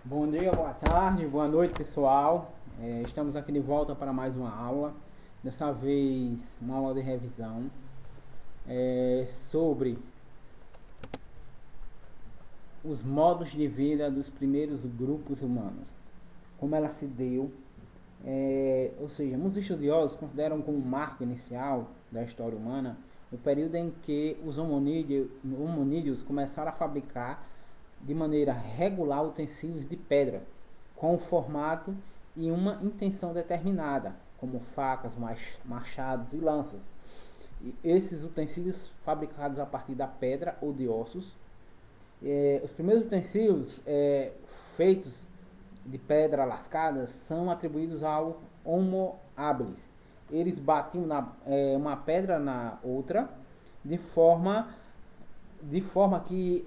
Bom dia, boa tarde, boa noite, pessoal. Estamos aqui de volta para mais uma aula. Dessa vez, uma aula de revisão sobre os modos de vida dos primeiros grupos humanos. Como ela se deu, ou seja, muitos estudiosos consideram como marco inicial da história humana o período em que os hominídeos começaram a fabricar de maneira regular utensílios de pedra, com um formato e uma intenção determinada, como facas, machados e lanças. E esses utensílios fabricados a partir da pedra ou de ossos. Os primeiros utensílios feitos de pedra lascada são atribuídos ao Homo habilis. Eles batiam uma pedra na outra de forma que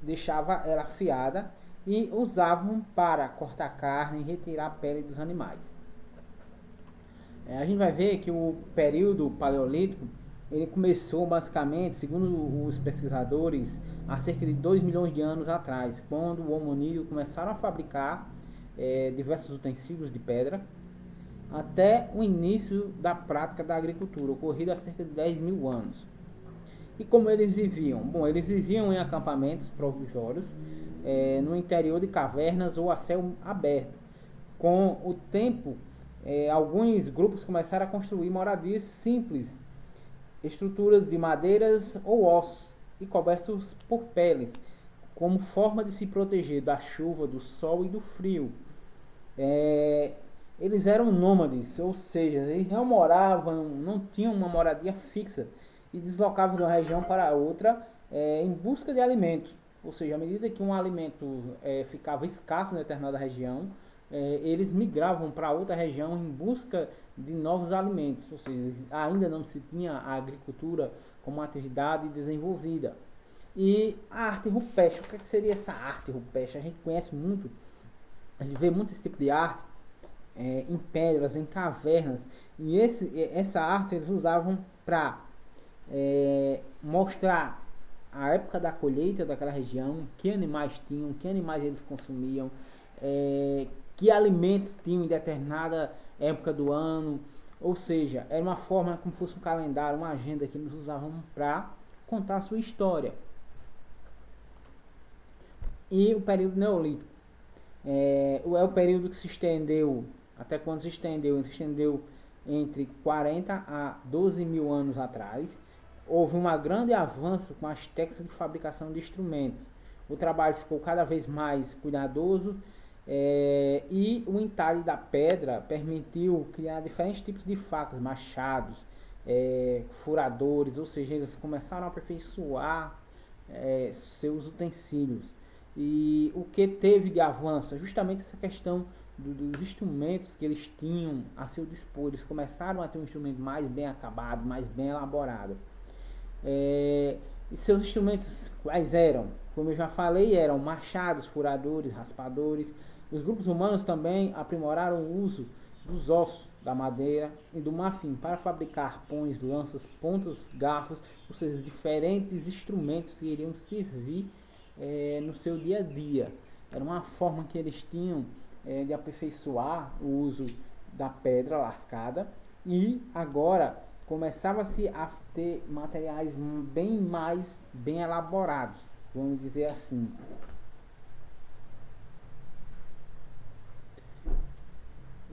deixava ela afiada e usavam para cortar carne e retirar a pele dos animais. A gente vai ver que o período paleolítico ele começou basicamente, segundo os pesquisadores, há cerca de 2 milhões de anos atrás, quando o hominídeo começaram a fabricar diversos utensílios de pedra, até o início da prática da agricultura, ocorrido há cerca de 10 mil anos. E como eles viviam? Bom, eles viviam em acampamentos provisórios, no interior de cavernas ou a céu aberto. Com o tempo, alguns grupos começaram a construir moradias simples, estruturas de madeiras ou ossos e cobertos por peles, como forma de se proteger da chuva, do sol e do frio. Eles eram nômades, ou seja, eles não moravam, não tinham uma moradia fixa e deslocavam de uma região para outra em busca de alimentos. Ou seja, à medida que um alimento ficava escasso em determinada região, eles migravam para outra região em busca de novos alimentos. Ou seja, ainda não se tinha a agricultura como uma atividade desenvolvida. E a arte rupestre, o que seria essa arte rupestre? A gente conhece muito, a gente vê muito esse tipo de arte em pedras, em cavernas. E essa arte eles usavam para mostrar a época da colheita daquela região, que animais tinham, que animais eles consumiam, que alimentos tinham em determinada época do ano. Ou seja, era uma forma como se fosse um calendário, uma agenda que eles usavam para contar a sua história. E o período neolítico é o período que se estendeu, até quando se estendeu? Se estendeu entre 40 a 12 mil anos atrás. Houve um grande avanço com as técnicas de fabricação de instrumentos. O trabalho ficou cada vez mais cuidadoso e o entalhe da pedra permitiu criar diferentes tipos de facas, machados, furadores, ou seja, eles começaram a aperfeiçoar seus utensílios. E o que teve de avanço é justamente essa questão dos instrumentos que eles tinham a seu dispor. Eles começaram a ter um instrumento mais bem acabado, mais bem elaborado. E seus instrumentos quais eram? Como eu já falei, eram machados, furadores, raspadores. Os grupos humanos também aprimoraram o uso dos ossos, da madeira e do marfim para fabricar arpões, lanças, pontas, garfos, ou seja, diferentes instrumentos que iriam servir no seu dia a dia. Era uma forma que eles tinham de aperfeiçoar o uso da pedra lascada, e agora começava-se a ter materiais bem mais bem elaborados, vamos dizer assim.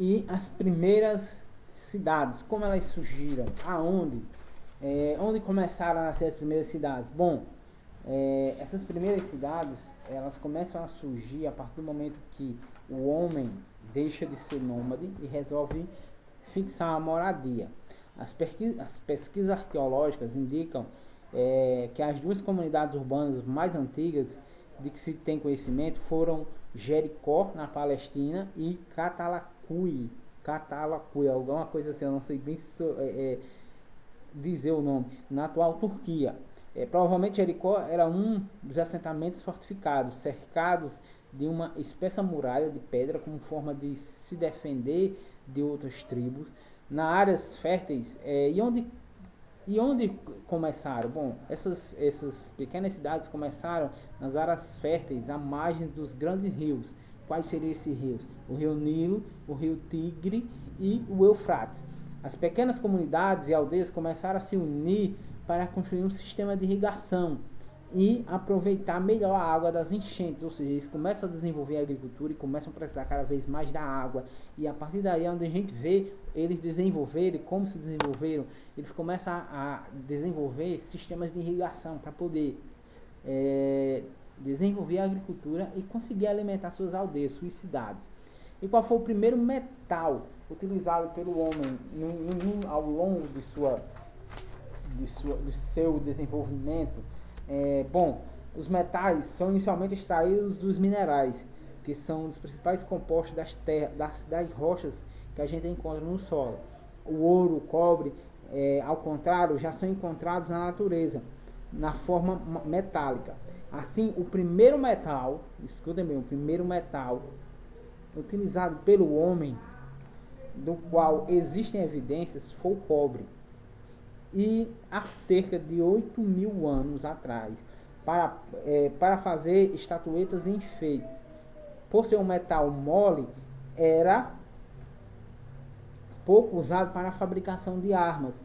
E as primeiras cidades, como elas surgiram? Aonde? Onde começaram a nascer as primeiras cidades? Bom, essas primeiras cidades elas começam a surgir a partir do momento que o homem deixa de ser nômade e resolve fixar a moradia. As pesquisas arqueológicas indicam que as duas comunidades urbanas mais antigas de que se tem conhecimento foram Jericó, na Palestina, e Catalacui, alguma coisa assim, eu não sei bem dizer o nome, na atual Turquia. Provavelmente Jericó era um dos assentamentos fortificados, cercados de uma espessa muralha de pedra como forma de se defender de outras tribos. Nas áreas férteis, e onde começaram? Bom, essas pequenas cidades começaram nas áreas férteis, à margem dos grandes rios, Quais seriam esses rios? O rio Nilo, o rio Tigre e o Eufrates. As pequenas comunidades e aldeias começaram a se unir para construir um sistema de irrigação e aproveitar melhor a água das enchentes, ou seja, eles começam a desenvolver a agricultura e começam a precisar cada vez mais da água, e a partir daí é onde a gente vê eles desenvolverem, como se desenvolveram, eles começam a desenvolver sistemas de irrigação para poder desenvolver a agricultura e conseguir alimentar suas aldeias, suas cidades. E qual foi o primeiro metal utilizado pelo homem ao longo de seu desenvolvimento? Bom, os metais são inicialmente extraídos dos minerais, que são os principais compostos das rochas que a gente encontra no solo. O ouro, o cobre, ao contrário, já são encontrados na natureza, na forma metálica. Assim, o primeiro metal, escutem bem, o primeiro metal utilizado pelo homem, do qual existem evidências, foi o cobre. E há cerca de 8.000 anos atrás, para fazer estatuetas e enfeites. Por ser um metal mole, era pouco usado para a fabricação de armas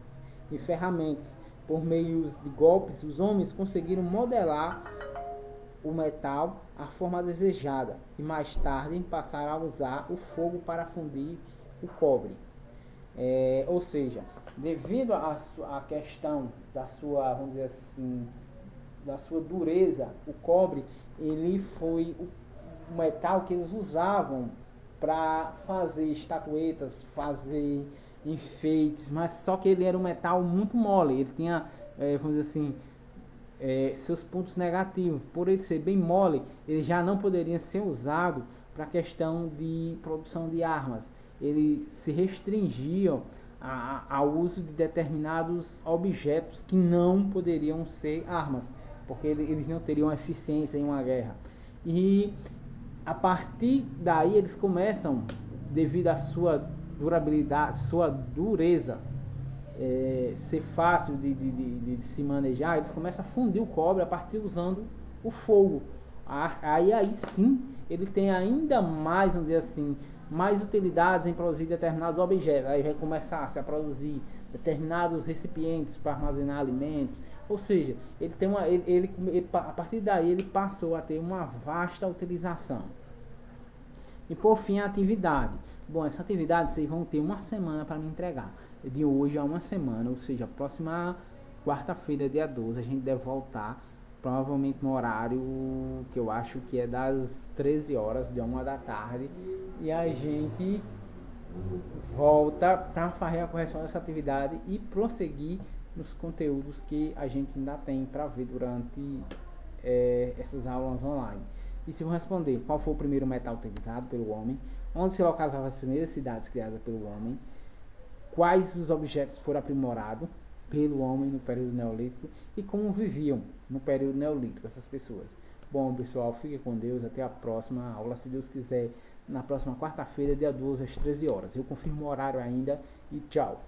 e ferramentas. Por meio de golpes, os homens conseguiram modelar o metal à forma desejada e mais tarde passaram a usar o fogo para fundir o cobre. Ou seja, devido à questão da sua, vamos dizer assim, da sua dureza, o cobre ele foi o metal que eles usavam para fazer estatuetas, fazer enfeites, mas só que ele era um metal muito mole, ele tinha, vamos dizer assim, seus pontos negativos. Por ele ser bem mole, ele já não poderia ser usado para a questão de produção de armas. Eles se restringiam ao uso de determinados objetos que não poderiam ser armas, porque eles não teriam eficiência em uma guerra. E a partir daí eles começam, devido à sua durabilidade, sua dureza, ser fácil de se manejar, eles começam a fundir o cobre a partir usando o fogo. Aí sim ele tem ainda mais, vamos dizer assim, mais utilidades em produzir determinados objetos. Aí vai começar a produzir determinados recipientes para armazenar alimentos. Ou seja, ele tem a partir daí ele passou a ter uma vasta utilização. E por fim, a atividade. Bom, essa atividade vocês vão ter uma semana para me entregar. De hoje a uma semana, ou seja, próxima quarta-feira, dia 12, a gente deve voltar, provavelmente no horário que eu acho que é das 13 horas, de 1 da tarde, e a gente volta para fazer a correção dessa atividade e prosseguir nos conteúdos que a gente ainda tem para ver durante essas aulas online. E se vão responder qual foi o primeiro metal utilizado pelo homem, onde se localizavam as primeiras cidades criadas pelo homem, quais os objetos foram aprimorados pelo homem no período neolítico e como viviam no período neolítico essas pessoas. Bom, pessoal, fiquem com Deus, até a próxima aula, se Deus quiser, na próxima quarta-feira, dia 12 às 13 horas. Eu confirmo o horário ainda e tchau.